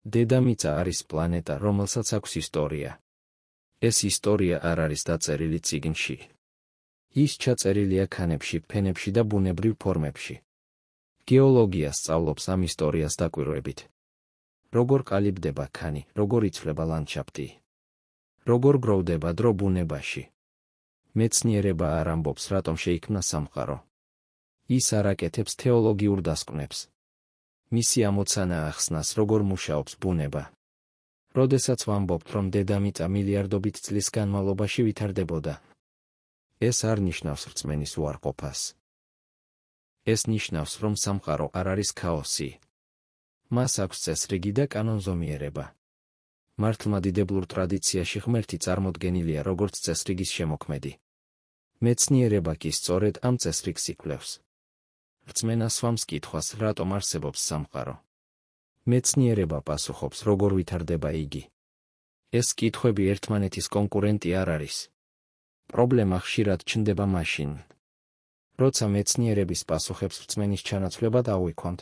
დედამიწა არის პლანეტა, რომელსაც აქვს ისტორია. ეს ისტორია არ არის დაწერილი წიგნში. ის ჩაწერილია ქანებში, ფენებში და ბუნებრივ ფორმებში. გეოლოგია სწავლობს ამ ისტორიას დაკვირვებით. როგორ ყალიბდება ქანი, როგორ იცვლება ლანდშაფტი, როგორ გროვდება დრო ბუნებაში. მეცნიერება არ ამბობს, რატომ შეიქმნა სამყარო. ის არ აკეთებს თეოლოგიურ დასკვნებს. მისი ამოცანა ახსნას, როგორ მუშაობს ბუნება. როდესაც ვამბობთ, რომ დედამიწა მილიარდობით წლის განმავლობაში ვითარდებოდა, ეს არ ნიშნავს რწმენის უარყოფას. ეს ნიშნავს, რომ სამყარო არ არის ქაოსი. მას აქვს წესრიგი და კანონზომიერება. მართლმადიდებლურ ტრადიციაში ღმერთი წარმოდგენილია როგორც წესრიგის შემოქმედი. მეცნიერება კი სწორედ ამ წესრიგს იკვლევს. რწმენა სვამს კითხვას, რატომ არსებობს სამყარო. მეცნიერება პასუხობს, როგორ ვითარდება იგი. ეს კითხვები ერთმანეთის კონკურენტი არ არის. პრობლემა ხშირად ჩნდება მაშინ, როცა მეცნიერების პასუხებს რწმენის ჩანაცვლება დავიქვამთ,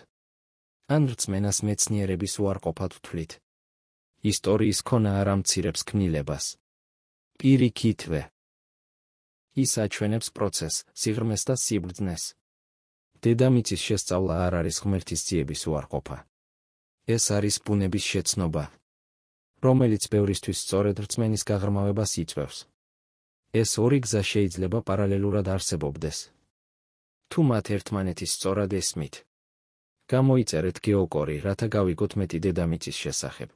ან რწმენას მეცნიერების უარყოფად ვთვლით. ისტორიის ქონა არ ამცირებს ქმნილებას. პირიქითვე, ის აჩვენებს პროცესს, სიღრმეს და სიბრძნეს. დედამიწის შესწავლა არ არის ღმერთის ძიების უარყოფა. ეს არის ბუნების შეცნობა, რომელიც ბევრისთვის სწორედ რწმენის გაღრმავებას იწვევს. ეს ორი გზა შეიძლება პარალელურად არსებობდეს. თუ მათ ერთმანეთის სწორად ესმით, გამოიწერეთ გეოკორი, რათა გავიგოთ მეტი დედამიწის შესახებ.